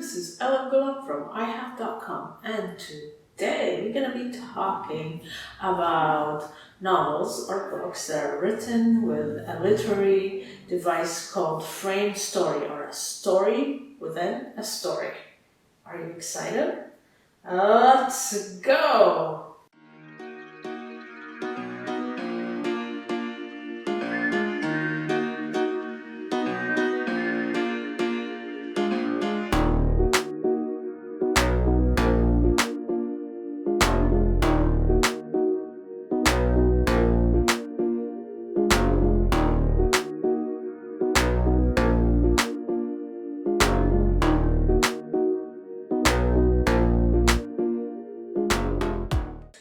This is Ellen Gulab from iHave.com, and today we're going to be talking about novels or books that are written with a literary device called frame story, or a story within a story. Are you excited? Let's go!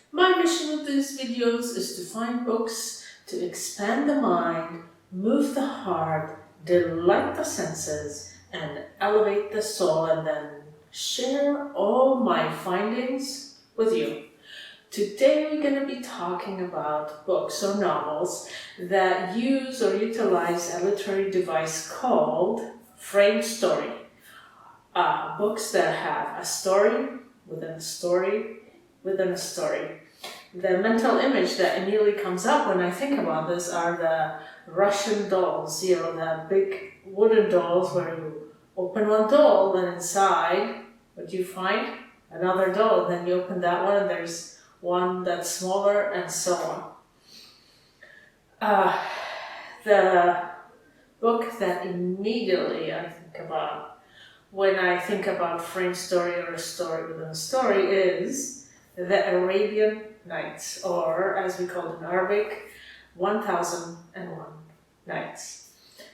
My mission with these videos is to find books to expand the mind, move the heart, delight the senses, and elevate the soul, and then share all my findings with you. Today we're going to be talking about books or novels that use or utilize a literary device called frame story. Books that have a story within a story within a story. The mental image that immediately comes up when I think about this are the Russian dolls, the big wooden dolls where you open one doll and inside, what do you find? Another doll, and then you open that one and there's one that's smaller, and so on. The book that immediately I think about when I think about frame story or a story within a story is the Arabian Nights, or as we call it in Arabic, 1001 Nights.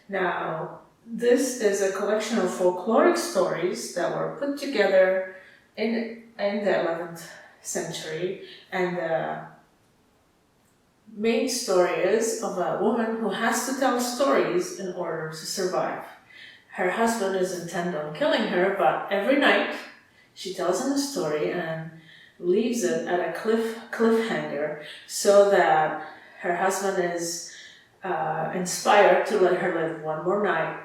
Now, this is a collection of folkloric stories that were put together in the 11th century, and the main story is of a woman who has to tell stories in order to survive. Her husband is intent on killing her, but every night she tells him a story and leaves it at a cliffhanger so that her husband is inspired to let her live one more night,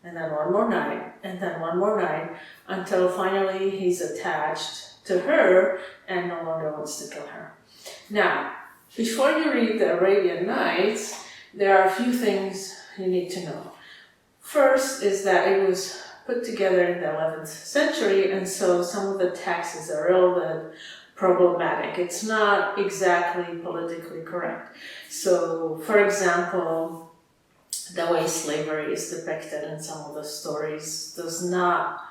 and then one more night, and then one more night, until finally he's attached to her and no longer wants to kill her. Now, before you read the Arabian Nights, there are a few things you need to know. First is that it was put together in the 11th century, and so some of the texts are a little bit problematic. It's not exactly politically correct. So, for example, the way slavery is depicted in some of the stories does not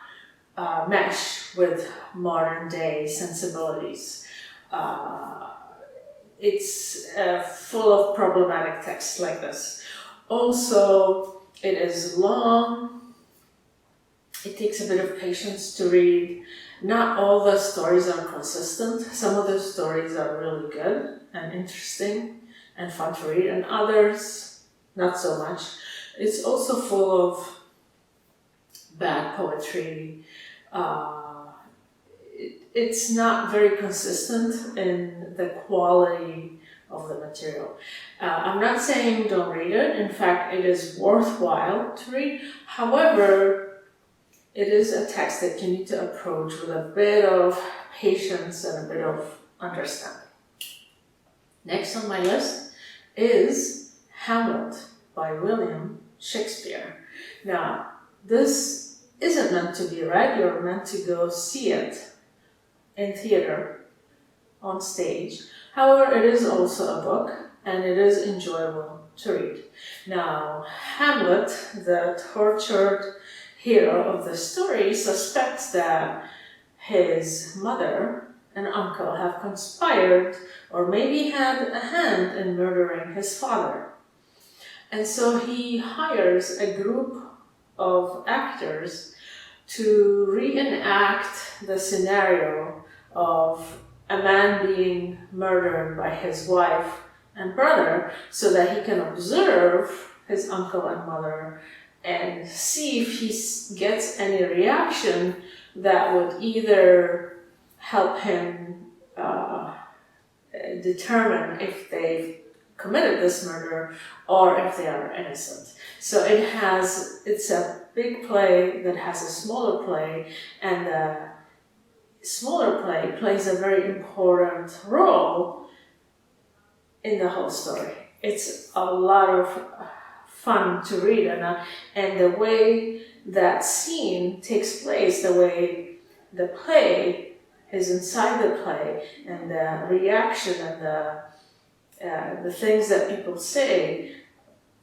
mesh with modern day sensibilities. It's full of problematic texts like this. Also, it is long. It takes a bit of patience to read. Not all the stories are consistent. Some of the stories are really good and interesting and fun to read, and others not so much. It's also full of bad poetry. It's not very consistent in the quality of the material. I'm not saying don't read it. In fact, it is worthwhile to read. However, it is a text that you need to approach with a bit of patience and a bit of understanding. Next on my list is Hamlet by William Shakespeare. Now, this isn't meant to be read. You're meant to go see it in theater, on stage. However, it is also a book, and it is enjoyable to read. Now, Hamlet, the tortured hero of the story, suspects that his mother and uncle have conspired or maybe had a hand in murdering his father. And so he hires a group of actors to reenact the scenario of a man being murdered by his wife and brother so that he can observe his uncle and mother and see if he gets any reaction that would either help him determine if they've committed this murder or if they are innocent. So it's a big play that has a smaller play, and the smaller play plays a very important role in the whole story. It's a lot of fun to read, and the way that scene takes place, the way the play is inside the play, and the reaction and the things that people say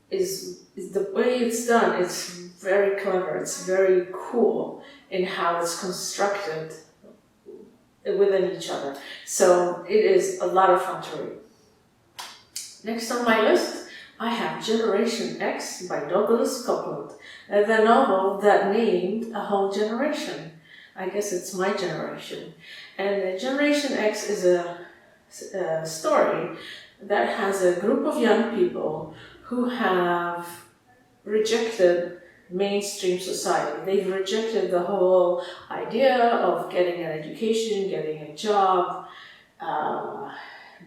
is the way it's done. It's very clever. It's very cool in how it's constructed within each other. So it is a lot of fun to read. Next on my list, I have Generation X by Douglas Coupland, the novel that named a whole generation. I guess it's my generation. And Generation X is a story that has a group of young people who have rejected mainstream society. They've rejected the whole idea of getting an education, getting a job,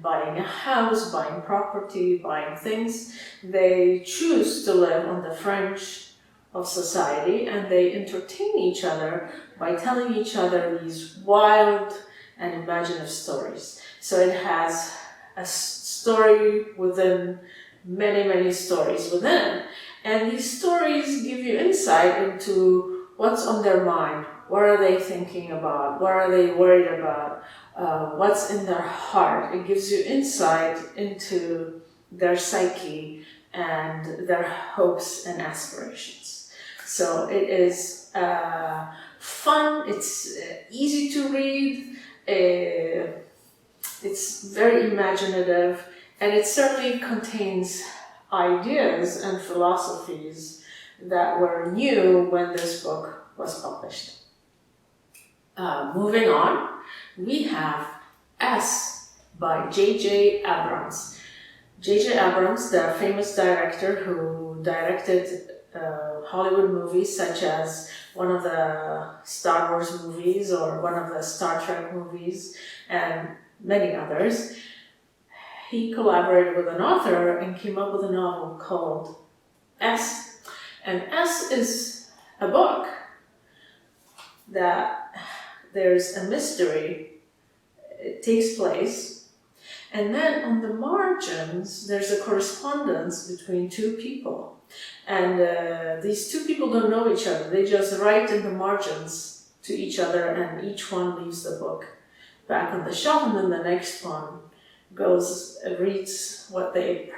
buying a house, buying property, buying things. They choose to live on the fringe of society, and they entertain each other by telling each other these wild and imaginative stories. So it has a story within many stories within. And these stories give you insight into what's on their mind, what are they thinking about, what are they worried about, what's in their heart. It gives you insight into their psyche and their hopes and aspirations. So it is fun, it's easy to read, it's very imaginative, and it certainly contains ideas and philosophies that were new when this book was published. Moving on, we have S by J.J. Abrams. J.J. Abrams, the famous director who directed Hollywood movies such as one of the Star Wars movies or one of the Star Trek movies and many others. He collaborated with an author and came up with a novel called S. And S is a book that there's a mystery, it takes place, and then on the margins there's a correspondence between two people. And these two people don't know each other, they just write in the margins to each other, and each one leaves the book back on the shelf, and then the next one goes reads what the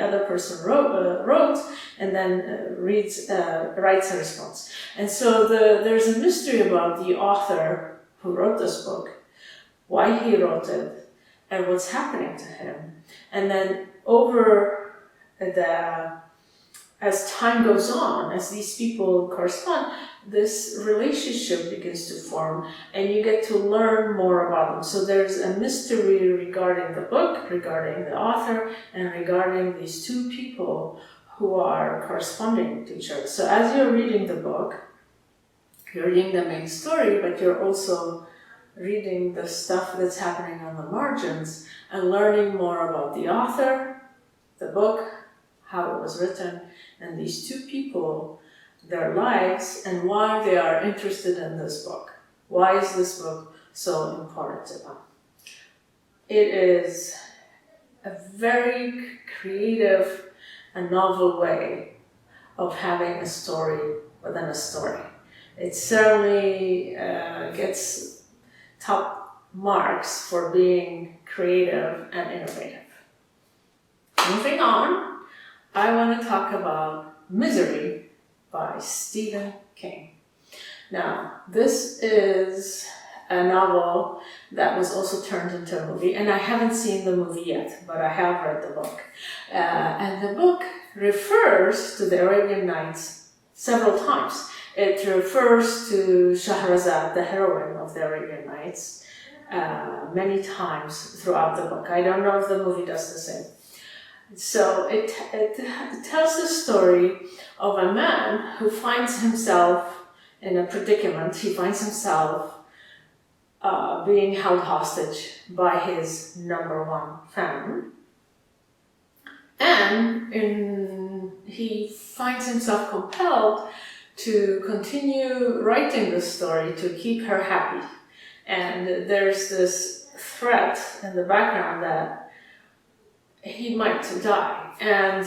other person wrote, and then writes a response. And so there's a mystery about the author who wrote this book, why he wrote it, and what's happening to him. And then as time goes on, as these people correspond, this relationship begins to form, and you get to learn more about them. So there's a mystery regarding the book, regarding the author, and regarding these two people who are corresponding to each other. So as you're reading the book, you're reading the main story, but you're also reading the stuff that's happening on the margins and learning more about the author, the book, how it was written, and these two people, their lives, and why they are interested in this book. Why is this book so important to them? It is a very creative and novel way of having a story within a story. It certainly gets top marks for being creative and innovative. Moving on, I want to talk about Misery by Stephen King. Now, this is a novel that was also turned into a movie, and I haven't seen the movie yet, but I have read the book. And the book refers to the Arabian Nights several times. It refers to Shahrazad, the heroine of the Arabian Nights, many times throughout the book. I don't know if the movie does the same. So it tells the story of a man who finds himself in a predicament. He finds himself being held hostage by his number one fan. And he finds himself compelled to continue writing the story to keep her happy. And there's this threat in the background that he might die. And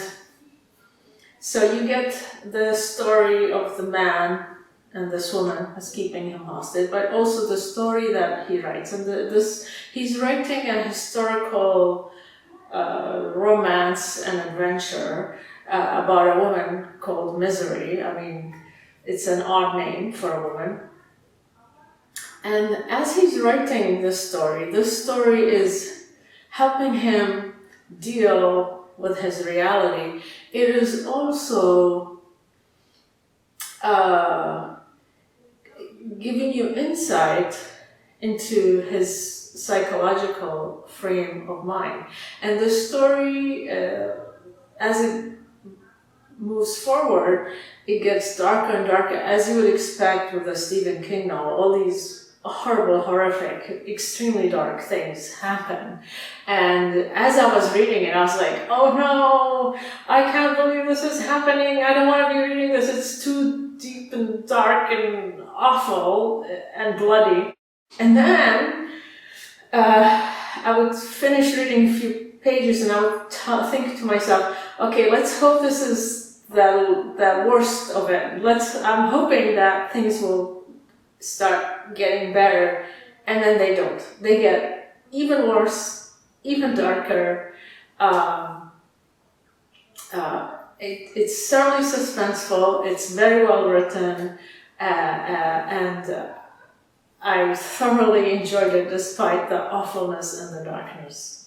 so you get the story of the man and this woman is keeping him hostage, but also the story that he writes. And he's writing a historical romance and adventure about a woman called Misery. I mean, it's an odd name for a woman. And as he's writing this story is helping him deal with his reality. It is also giving you insight into his psychological frame of mind. And the story, as it moves forward, it gets darker and darker, as you would expect with a Stephen King novel. All these horrible, horrific, extremely dark things happen. And as I was reading it, I was like, oh no, I can't believe this is happening. I don't want to be reading this. It's too deep and dark and awful and bloody. And then I would finish reading a few pages and I would think to myself, okay, let's hope this is the worst of it. I'm hoping that things will start getting better, and then they don't. They get even worse, even darker. It's certainly suspenseful. It's very well written, and I thoroughly enjoyed it despite the awfulness and the darkness.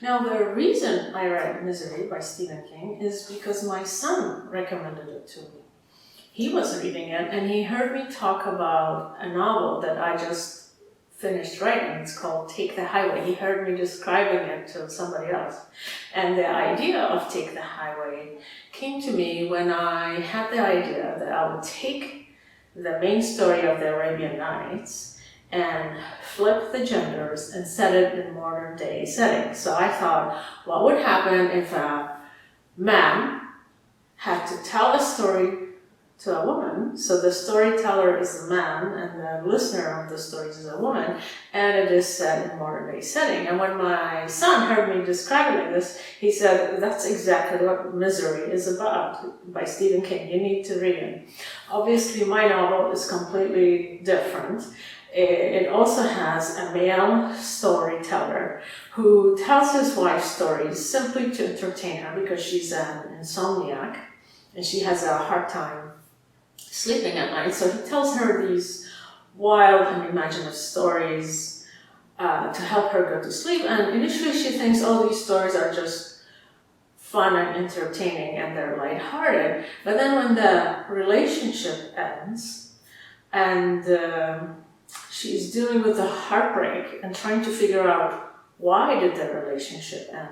Now, the reason I read Misery by Stephen King is because my son recommended it to me. He was reading it and he heard me talk about a novel that I just finished writing. It's called Take the Highway. He heard me describing it to somebody else. And the idea of Take the Highway came to me when I had the idea that I would take the main story of the Arabian Nights and flip the genders and set it in modern day setting. So I thought, what would happen if a man had to tell a story to a woman? So the storyteller is the man and the listener of the stories is a woman, and it is set in modern day setting. And when my son heard me describing this, he said, that's exactly what Misery is about by Stephen King. You need to read it. Obviously my novel is completely different. It also has a male storyteller who tells his wife stories simply to entertain her because she's an insomniac and she has a hard time sleeping at night. So he tells her these wild and imaginative stories to help her go to sleep. And initially she thinks all these stories are just fun and entertaining and they're lighthearted. But then when the relationship ends and she's dealing with the heartbreak and trying to figure out why did the relationship end,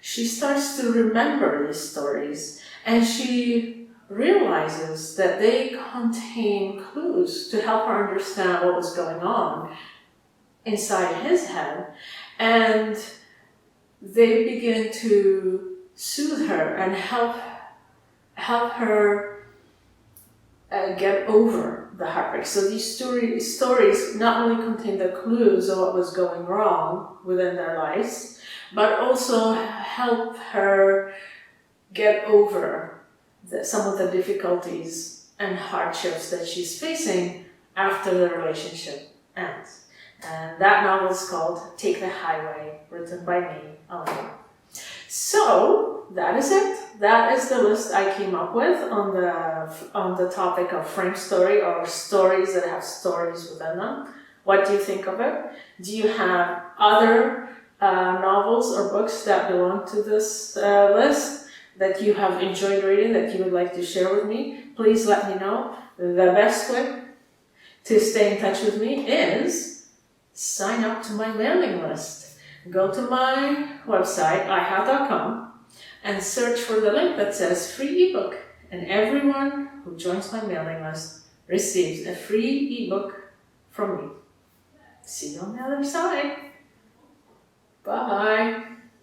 she starts to remember these stories and she realizes that they contain clues to help her understand what was going on inside his head, and they begin to soothe her and help her get over the heartbreak. So these stories not only contain the clues of what was going wrong within their lives, but also help her get over some of the difficulties and hardships that she's facing after the relationship ends. And that novel is called Take the Highway, written by me alone. So that is it. That is the list I came up with on the topic of frame story, or stories that have stories within them. What do you think of it? Do you have other novels or books that belong to this list that you have enjoyed reading that you would like to share with me? Please let me know. The best way to stay in touch with me is sign up to my mailing list. Go to my website, iHow.com, and search for the link that says free ebook. And everyone who joins my mailing list receives a free ebook from me. See you on the other side. Bye.